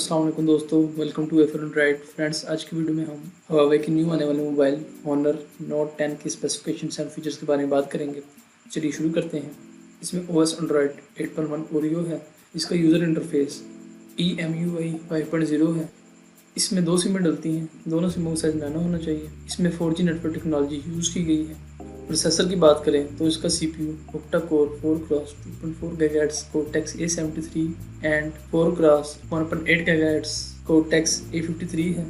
अस्सलाम वालेकुम दोस्तों, वेलकम टू एफर राइट फ्रेंड्स। आज की वीडियो में हम Huawei के न्यू आने वाले मोबाइल Honor Note 10 की स्पेसिफिकेशन एंड फीचर्स के बारे में बात करेंगे। चलिए शुरू करते हैं। इसमें OS Android 8.1 ओरियो है। इसका यूज़र इंटरफेस EMUI 5.0 है। इसमें दो सिमें डलती हैं, दोनों सिमों का साइज नैनो होना चाहिए। इसमें 4G नेटवर्क टेक्नोलॉजी यूज़ की गई है। प्रोसेसर की बात करें तो इसका CPU octa core 4 × 2.4 GHz cortex A73 and 4 × 1.8 GHz cortex A53 है।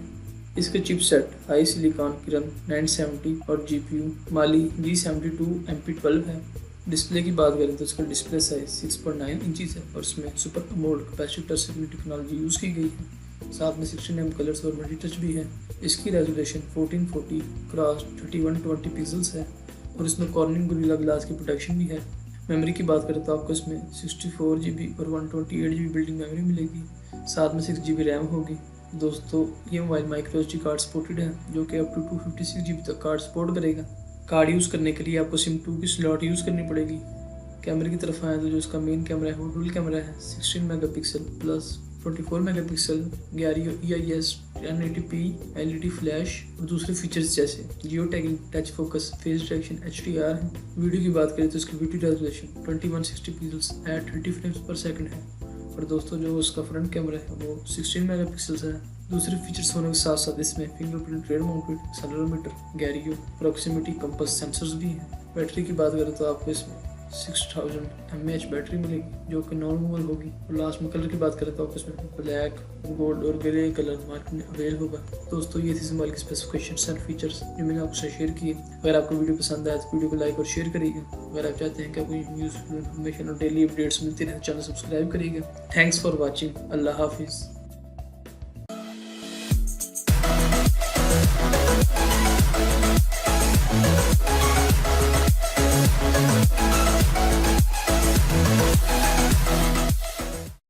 इसके चिपसेट हाई सिलिकॉन किरण 970 और GPU माली G72 MP12 है। डिस्प्ले की बात करें तो इसका डिस्प्ले साइज 6.9 इंचज़ है और इसमें super AMOLED capacitive touch screen technology use की गई है। साथ में 16 कलर्स और मल्टी टच भी है। इसकी रेजोल्यूशन 1440 × 3120 पिक्सल्स है और इसमें कॉर्निंग गोरिल्ला ग्लास की प्रोटेक्शन भी है। मेमोरी की बात करें तो आपको इसमें 64 GB और 128 GB बिल्डिंग मेमोरी मिलेगी। साथ में 6 GB रैम होगी। दोस्तों ये mobile micro SD card supported है, जो कि अप टू 256 GB तक कार्ड सपोर्ट करेगा। कार्ड यूज़ करने के लिए आपको सिम 2 की स्लॉट यूज़ करनी पड़ेगी। कैमरे की तरफ आए तो जो इसका मेन कैमरा है वो डुअल कैमरा है, 16 megapixel plus 24 megapixel gyro EIS 1080p LED flash और दूसरे फीचर्स जैसे geo tagging, touch focus, face detection, HDR है। वीडियो की बात करें तो इसकी video resolution 2160 pixels at 30 frames per second है। और दोस्तों जो उसका फ्रंट कैमरा है वो 16 मेगापिक्सल्स है। दूसरे फीचर्स होने के साथ साथ इसमें fingerprint rear mounted accelerometer, gyro, proximity compass sensors भी हैं। बैटरी की बात करें तो आपको इसमें 6000 mAh बैटरी मिलेगी, जो कि नॉर्मल होगी। और लास्ट में कलर की बात करें तो आपको इसमें ब्लैक, गोल्ड और ग्रे कलर मार्केट में अवेल होगा। दोस्तों ये थी इस मोबाइल की स्पेसिफिकेशन एंड फीचर्स जो मैंने आपसे शेयर किए। अगर आपको वीडियो पसंद आए तो वीडियो को लाइक और शेयर करिएगा। अगर आप चाहते हैं कि आपको यूजफुल इन्फॉर्मेशन और डेली अपडेट्स मिलती रहे, चैनल सब्सक्राइब करिएगा। Thanks for watching. अल्लाह हाफिज़।